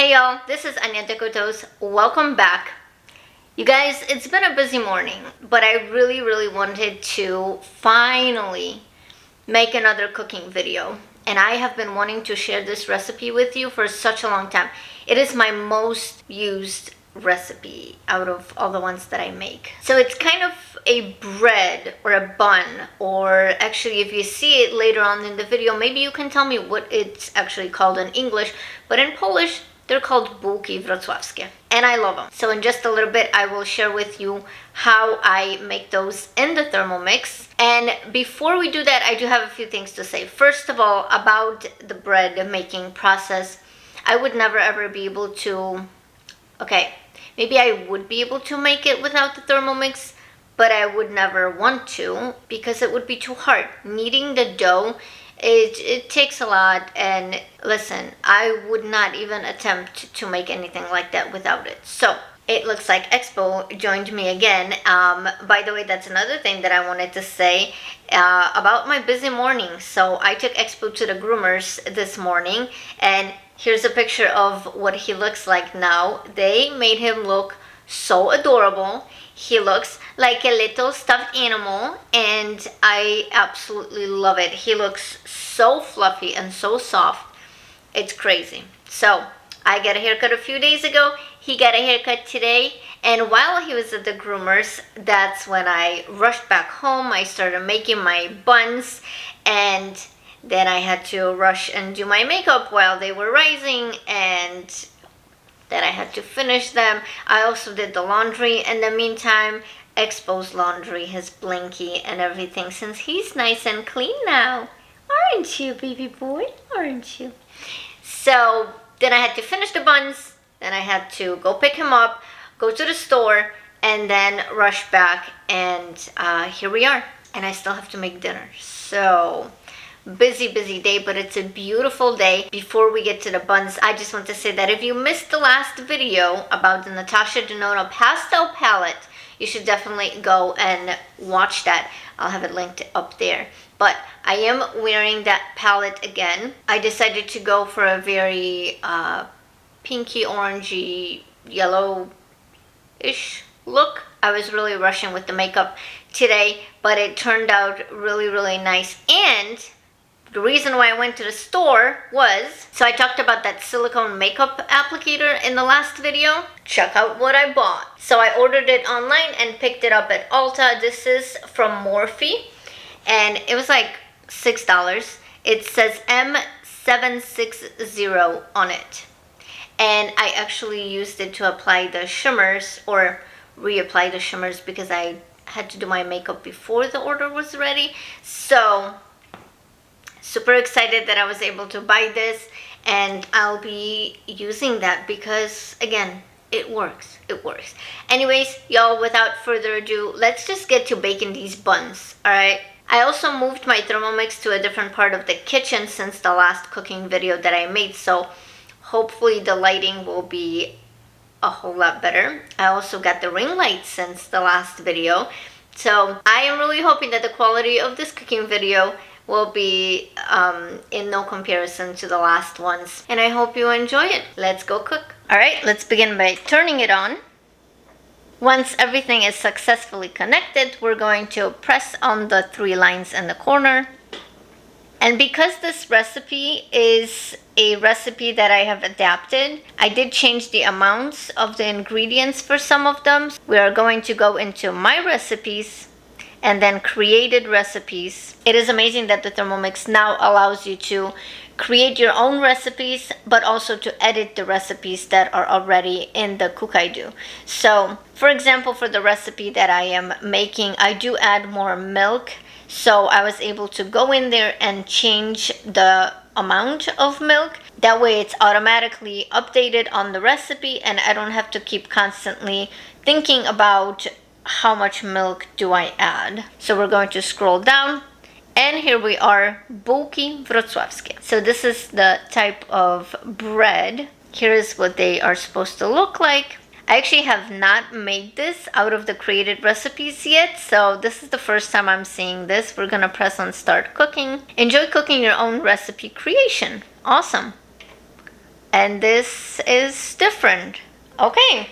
Hey y'all, this is Anya DecoToes. Welcome back. You guys, it's been a busy morning, but I really wanted to finally make another cooking video. And I have been wanting to share this recipe with you for such a long time. It is my most used recipe out of all the ones that I make. So it's kind of a bread or a bun, or actually if you see it later on in the video, maybe you can tell me what it's actually called in English, but in Polish they're called Bułki Wrocławskie, and I love them. So in just a little bit I will share with you how I make those in the Thermomix. And before we do that, I do have a few things to say. First of all, about the bread making process, I would never ever be able to, okay, maybe I would be able to make it without the Thermomix, but I would never want to because it would be too hard. Kneading the dough, it takes a lot, and listen, I would not even attempt to make anything like that without it. So it looks like Expo joined me again. By the way, that's another thing that I wanted to say about my busy morning. So I took Expo to the groomers this morning, and here's a picture of what he looks like now. They made him look so adorable. He looks like a little stuffed animal, and I absolutely love it. He looks so fluffy and so soft. It's crazy. So I got a haircut a few days ago. He got a haircut today, and while he was at the groomers, that's when I rushed back home. I started making my buns, and then I had to rush and do my makeup while they were rising, and then I had to finish them. I also did the laundry in the meantime. Expo's laundry, his blankie and everything, since he's nice and clean now. Aren't you, baby boy? Aren't you? So then I had to finish the buns. Then I had to go pick him up, go to the store, and then rush back. And here we are. And I still have to make dinner. So busy day, but it's a beautiful day. Before we get to the buns, I just want to say that if you missed the last video about the Natasha Denona pastel palette, you should definitely go and watch that. I'll have it linked up there. But I am wearing that palette again. I decided to go for a very pinky orangey yellow-ish look. I was really rushing with the makeup today, but it turned out really nice. And the reason why I went to the store was, so I talked about that silicone makeup applicator in the last video. Check out what I bought. So I ordered it online and picked it up at Ulta. This is from Morphe, and it was like $6. It says M760 on it. And I actually used it to apply the shimmers, or reapply the shimmers, because I had to do my makeup before the order was ready. So super excited that I was able to buy this, and I'll be using that because, again, it works. Anyways, y'all, without further ado, let's just get to baking these buns. All right, I also moved my Thermomix to a different part of the kitchen since the last cooking video that I made, so hopefully the lighting will be a whole lot better. I also got the ring light since the last video, so I am really hoping that the quality of this cooking video will be in no comparison to the last ones, and I hope you enjoy it. Let's go cook. All right, let's begin by turning it on. Once everything is successfully connected, we're going to press on the 3 lines in the corner. And because this recipe is a recipe that I have adapted, I did change the amounts of the ingredients for some of them. We are going to go into my recipes and then created recipes. It is amazing that the Thermomix now allows you to create your own recipes, but also to edit the recipes that are already in the Cook I Do. So, for example, for the recipe that I am making, I do add more milk. So I was able to go in there and change the amount of milk. That way it's automatically updated on the recipe, and I don't have to keep constantly thinking about how much milk do I add. So we're going to scroll down, and here we are, Bułki Wrocławskie. So this is the type of bread. Here is what they are supposed to look like. I actually have not made this out of the created recipes yet, so this is the first time I'm seeing this. We're gonna press on start cooking. Enjoy cooking your own recipe creation. Awesome. And this is different. Okay.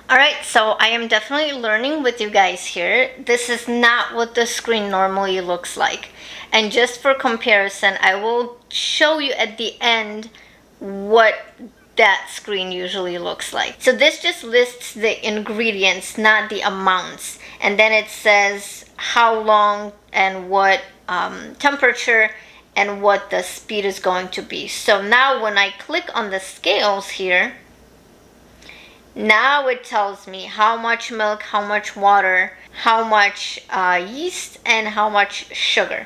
Alright, so I am definitely learning with you guys here. This is not what the screen normally looks like. And just for comparison, I will show you at the end what that screen usually looks like. So this just lists the ingredients, not the amounts. And then it says how long and what temperature and what the speed is going to be. So now when I click on the scales here, now it tells me how much milk, how much water, how much yeast, and how much sugar.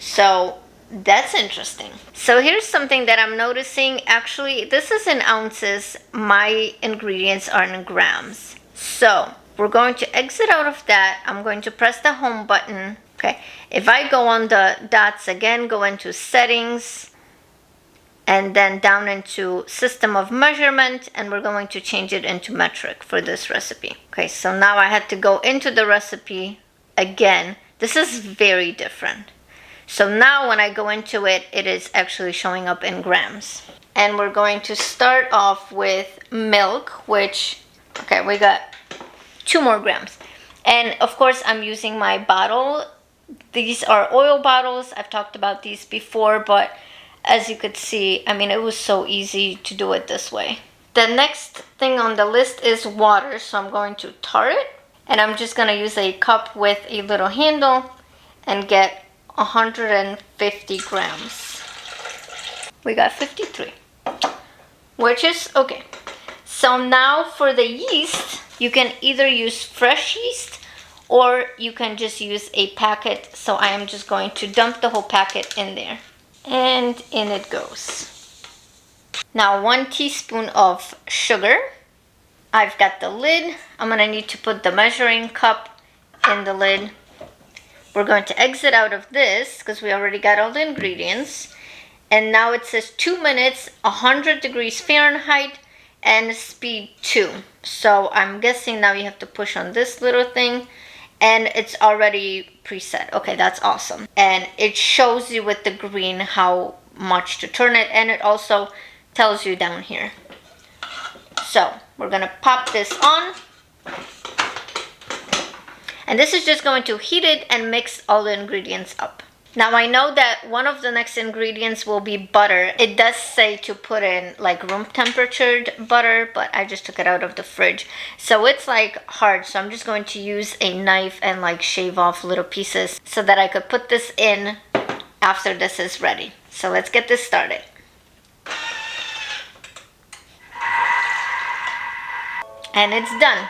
So that's interesting. So here's something that I'm noticing. Actually, this is in ounces. My ingredients are in grams. So we're going to exit out of that. I'm going to press the home button. Okay. If I go on the dots again, go into settings, and then down into system of measurement, and we're going to change it into metric for this recipe. Okay, so now I had to go into the recipe again. This is very different. So now when I go into it, it is actually showing up in grams. And we're going to start off with milk, which, okay, we got 2 more grams. And of course, I'm using my bottle. These are oil bottles. I've talked about these before, but as you could see, I mean, it was so easy to do it this way. The next thing on the list is water, so I'm going to tar it. And I'm just going to use a cup with a little handle and get 150 grams. We got 53, which is okay. So now for the yeast, you can either use fresh yeast or you can just use a packet. So I am just going to dump the whole packet in there. And in it goes. Now 1 teaspoon of sugar. I've got the lid. I'm going to need to put the measuring cup in the lid. We're going to exit out of this because we already got all the ingredients. And now it says 2 minutes, 100 degrees Fahrenheit, and speed 2. So I'm guessing now you have to push on this little thing, and it's already preset. Okay, that's awesome. And it shows you with the green how much to turn it, and it also tells you down here. So we're gonna pop this on. And this is just going to heat it and mix all the ingredients up. Now I know that one of the next ingredients will be butter. It does say to put in like room temperatured butter, but I just took it out of the fridge. So it's like hard, so I'm just going to use a knife and like shave off little pieces so that I could put this in after this is ready. So let's get this started. And it's done.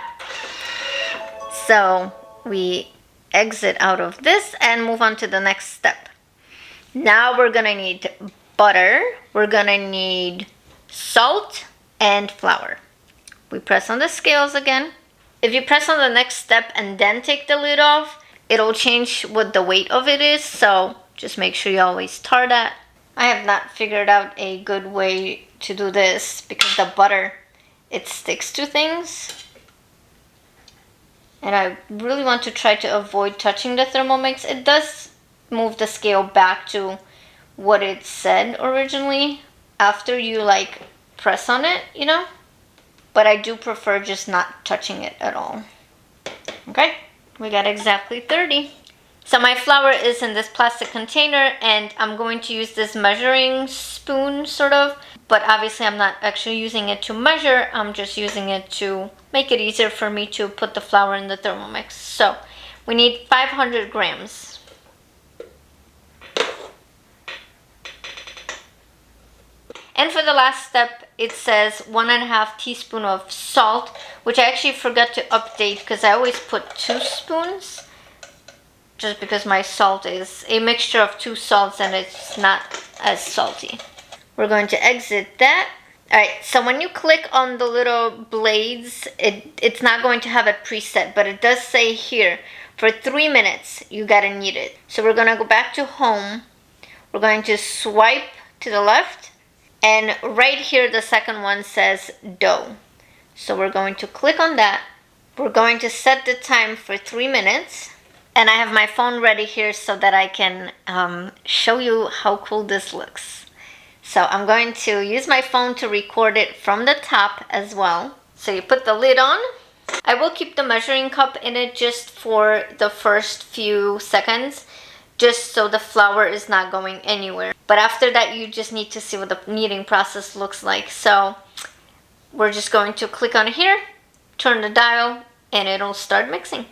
So we exit out of this and move on to the next step. Now we're gonna need butter, we're gonna need salt and flour. We press on the scales again. If you press on the next step and then take the lid off, it'll change what the weight of it is, so just make sure you always tar that. I have not figured out a good way to do this because the butter, it sticks to things. And I really want to try to avoid touching the Thermomix. It does move the scale back to what it said originally after you like press on it, you know? But I do prefer just not touching it at all. Okay, we got exactly 30. So my flour is in this plastic container and I'm going to use this measuring spoon sort of. But obviously I'm not actually using it to measure, I'm just using it to make it easier for me to put the flour in the Thermomix. So we need 500 grams. And for the last step, it says 1.5 teaspoon of salt, which I actually forgot to update because I always put 2 spoons. Just because my salt is a mixture of 2 salts and it's not as salty. We're going to exit that. Alright, so when you click on the little blades, it's not going to have it preset, but it does say here, for 3 minutes, you gotta knead it. So we're gonna go back to home. We're going to swipe to the left, and right here, the second one says dough. So we're going to click on that. We're going to set the time for 3 minutes. And I have my phone ready here so that I can show you how cool this looks. So I'm going to use my phone to record it from the top as well. So you put the lid on. I will keep the measuring cup in it just for the first few seconds, just so the flour is not going anywhere. But after that, you just need to see what the kneading process looks like. So we're just going to click on here, turn the dial, and it'll start mixing.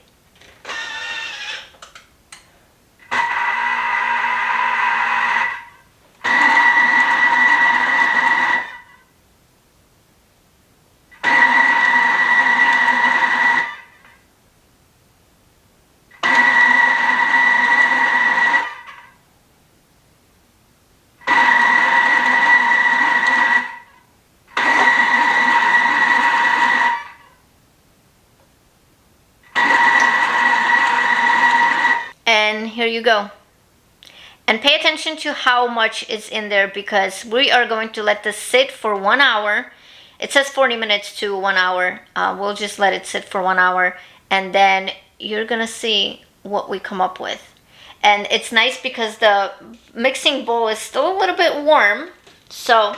And here you go. And pay attention to how much is in there, because we are going to let this sit for 1 hour. It says 40 minutes to 1 hour. We'll just let it sit for 1 hour, and then you're gonna see what we come up with. And it's nice because the mixing bowl is still a little bit warm, so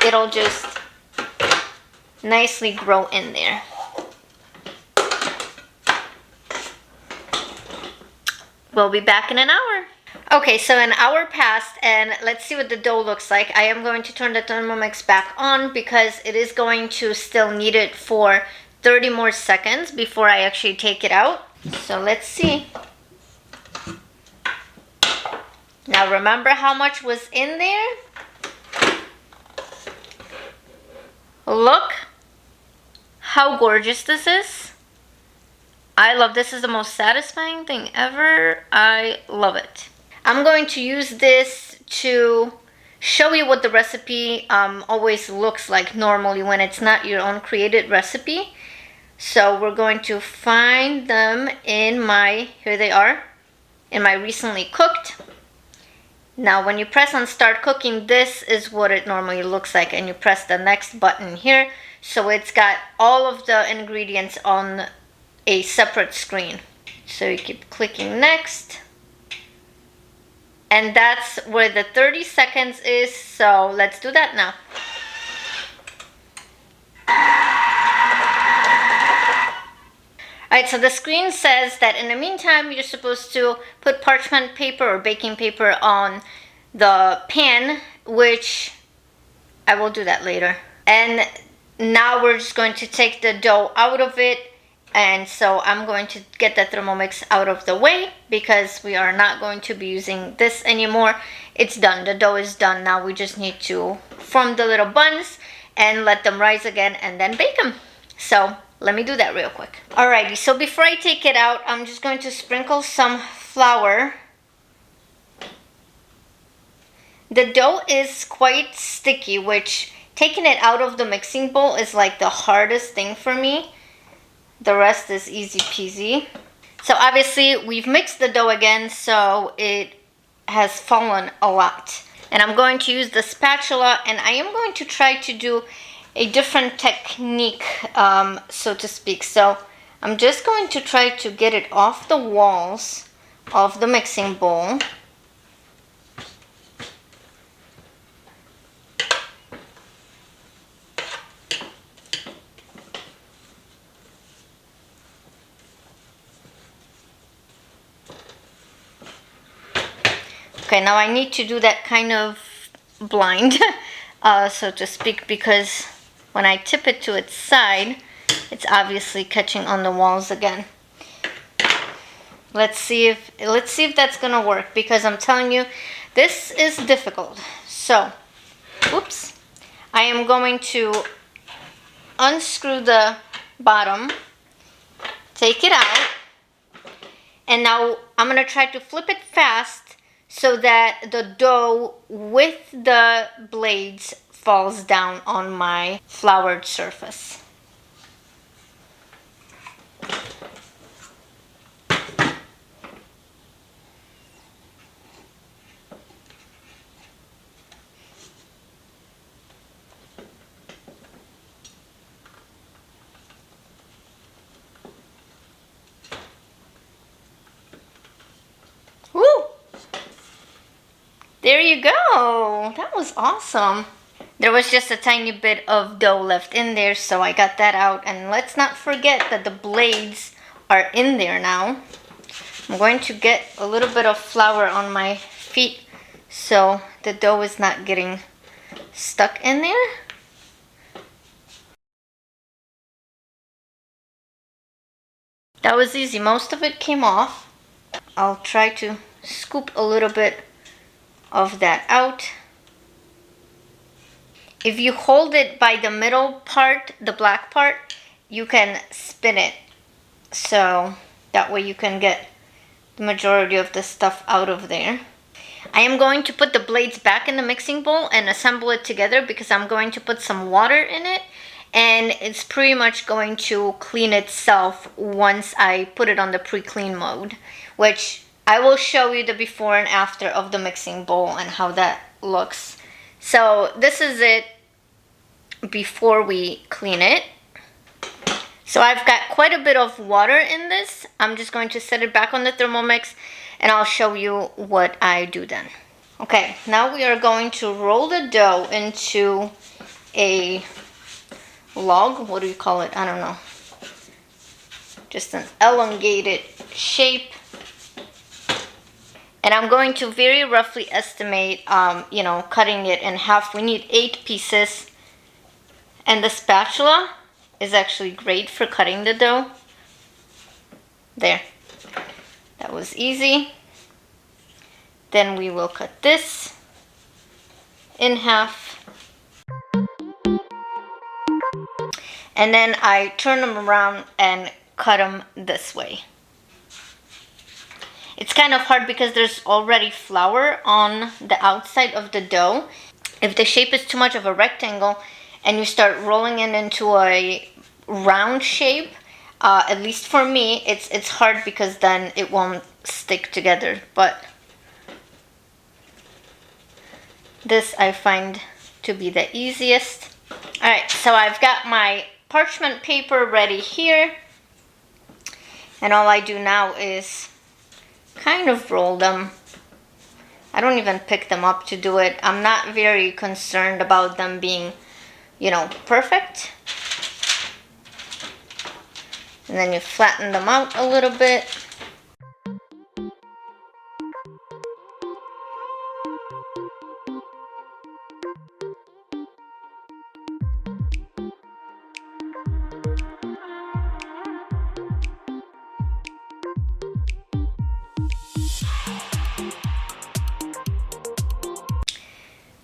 it'll just nicely grow in there. We'll be back in an hour. Okay, so an hour passed, and let's see what the dough looks like. I am going to turn the Thermomix back on because it is going to still knead it for 30 more seconds before I actually take it out. So let's see. Now remember how much was in there? Look how gorgeous this is. I love this. Is the most satisfying thing ever. I love it. I'm going to use this to show you what the recipe always looks like normally when it's not your own created recipe. So we're going to find them in my, here they are, in my recently cooked. Now when you press on start cooking, this is what it normally looks like, and you press the next button here. So it's got all of the ingredients on a separate screen. So you keep clicking next. And that's where the 30 seconds is, so let's do that now. Alright, so the screen says that in the meantime, you're supposed to put parchment paper or baking paper on the pan, which I will do that later. And now we're just going to take the dough out of it. And so I'm going to get the Thermomix out of the way because we are not going to be using this anymore. It's done. The dough is done. Now we just need to form the little buns and let them rise again and then bake them. So let me do that real quick. Alrighty, so before I take it out, I'm just going to sprinkle some flour. The dough is quite sticky, which taking it out of the mixing bowl is like the hardest thing for me. The rest is easy peasy. So obviously we've mixed the dough again, so it has fallen a lot. And I'm going to use the spatula, and I am going to try to do a different technique, so to speak. So I'm just going to try to get it off the walls of the mixing bowl. Okay, now I need to do that kind of blind, so to speak, because when I tip it to its side, it's obviously catching on the walls again. Let's see if that's gonna work, because I'm telling you, this is difficult. So, oops, I am going to unscrew the bottom, take it out, and now I'm gonna try to flip it fast so that the dough with the blades falls down on my floured surface. There you go. That was awesome. There was just a tiny bit of dough left in there, so I got that out. And let's not forget that the blades are in there now. I'm going to get a little bit of flour on my feet so the dough is not getting stuck in there. That was easy. Most of it came off. I'll try to scoop a little bit of that out. If you hold it by the middle part, the black part, you can spin it. So that way you can get the majority of the stuff out of there. I am going to put the blades back in the mixing bowl and assemble it together because I'm going to put some water in it, and it's pretty much going to clean itself once I put it on the pre-clean mode, which I will show you the before and after of the mixing bowl and how that looks. So this is it before we clean it. So I've got quite a bit of water in this. I'm just going to set it back on the Thermomix and I'll show you what I do then. Okay, now we are going to roll the dough into a log. What do you call it? I don't know. Just an elongated shape. And I'm going to very roughly estimate, cutting it in half. We need 8 pieces. And the spatula is actually great for cutting the dough. There. That was easy. Then we will cut this in half. And then I turn them around and cut them this way. It's kind of hard because there's already flour on the outside of the dough. If the shape is too much of a rectangle and you start rolling it into a round shape, at least for me, it's hard because then it won't stick together. But this I find to be the easiest. Alright, so I've got my parchment paper ready here. And all I do now is kind of roll them. I don't even pick them up to do it. I'm not very concerned about them being, perfect. And then you flatten them out a little bit.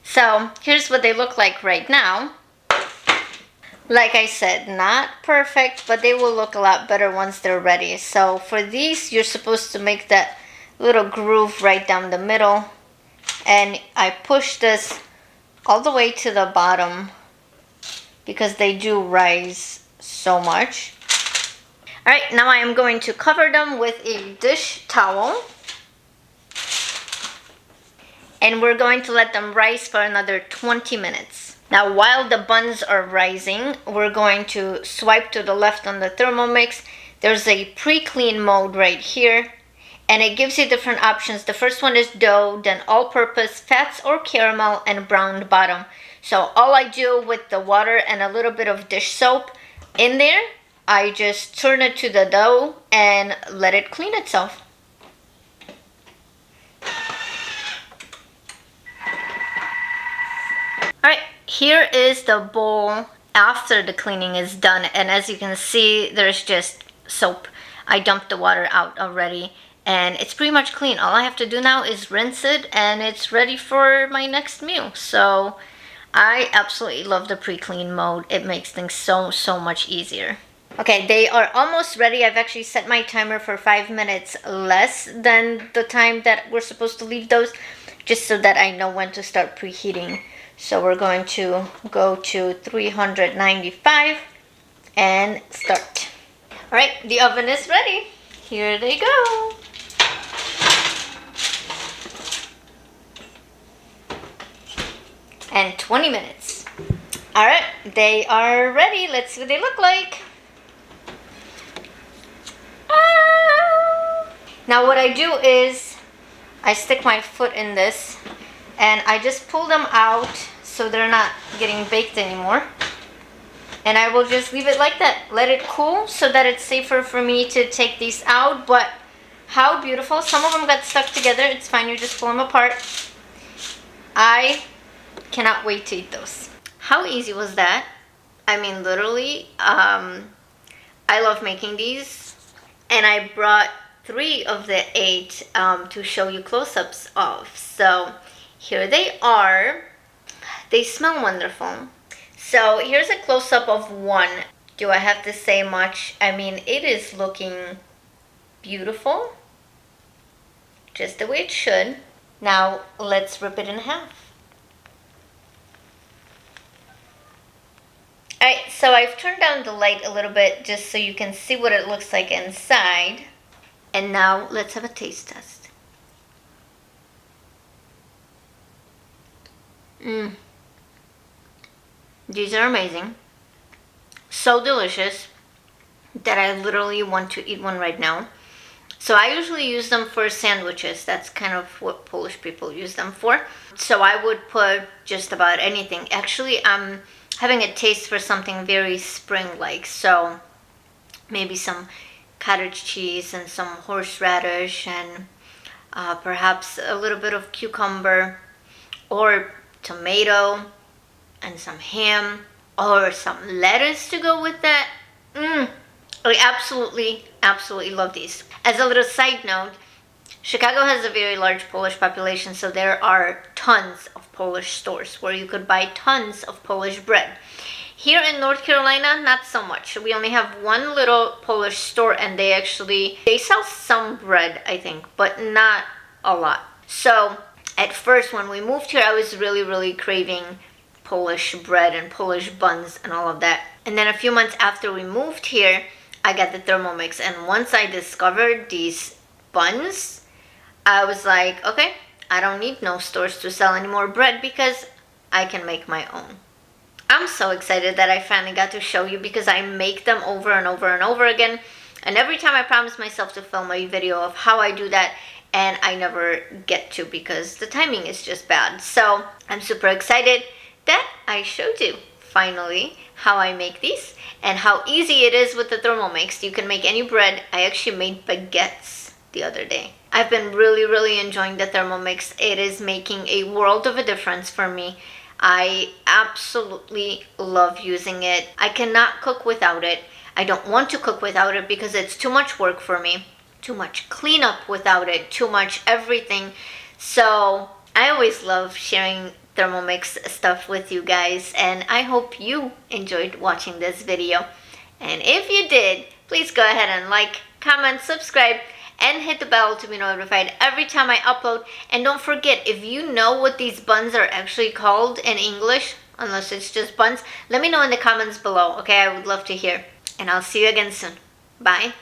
So here's what they look like right now. Like I said, not perfect, but they will look a lot better once they're ready. So for these, you're supposed to make that little groove right down the middle. And I push this all the way to the bottom because they do rise so much. All right, now I am going to cover them with a dish towel. And we're going to let them rise for another 20 minutes. Now, while the buns are rising, we're going to swipe to the left on the Thermomix. There's a pre-clean mode right here, and it gives you different options. The first one is dough, then all-purpose, fats or caramel, and browned bottom. So all I do with the water and a little bit of dish soap in there, I just turn it to the dough and let it clean itself. Alright, here is the bowl after the cleaning is done, and as you can see, there's just soap. I dumped the water out already, and it's pretty much clean. All I have to do now is rinse it, and it's ready for my next meal. So I absolutely love the pre-clean mode. It makes things so much easier. Okay, they are almost ready. I've actually set my timer for 5 minutes less than the time that we're supposed to leave those, just so that I know when to start preheating. So we're going to go to 395 and start. All right, the oven is ready. Here they go. And 20 minutes. All right, they are ready. Let's see what they look like. Now what I do is I stick my foot in this and I just pull them out so they're not getting baked anymore. And I will just leave it like that, let it cool so that it's safer for me to take these out. But how beautiful. Some of them got stuck together. It's fine, you just pull them apart. I cannot wait to eat those. How easy was that? I mean, literally, I love making these. And I brought 3 of the 8 to show you close-ups of. So here they are. They smell wonderful. So here's a close-up of one. Do I have to say much? I mean, it is looking beautiful, just the way it should. Now let's rip it in half. Alright, so I've turned down the light a little bit just so you can see what it looks like inside. And now let's have a taste test. These are amazing. So delicious that I literally want to eat one right now. So I usually use them for sandwiches. That's kind of what Polish people use them for. So I would put just about anything. Actually, I'm having a taste for something very spring-like. So maybe some cottage cheese and some horseradish and perhaps a little bit of cucumber or tomato and some ham or some lettuce to go with that. I absolutely love these. As a little side note, Chicago has a very large Polish population, so there are tons of Polish stores where you could buy tons of Polish bread. Here in North Carolina, not so much. We only have one little Polish store, and they sell some bread, I think, but not a lot. So at first when we moved here, I was really craving Polish bread and Polish buns and all of that. And then a few months after we moved here, I got the Thermomix, and once I discovered these buns, I was like, okay, I don't need no stores to sell any more bread because I can make my own. I'm so excited that I finally got to show you because I make them over and over and over again, and every time I promise myself to film a video of how I do that, and I never get to because the timing is just bad. So I'm super excited that I showed you finally how I make these and how easy it is with the Thermomix. You can make any bread. I actually made baguettes the other day. I've been really enjoying the Thermomix. It is making a world of a difference for me. I absolutely love using it. I cannot cook without it. I don't want to cook without it because it's too much work for me. Too much cleanup without it. Too much everything. So I always love sharing Thermomix stuff with you guys, and I hope you enjoyed watching this video. And if you did, please go ahead and like, comment, subscribe, and hit the bell to be notified every time I upload. And don't forget, if you know what these buns are actually called in English, unless it's just buns, let me know in the comments below, okay? I would love to hear. And I'll see you again soon. Bye.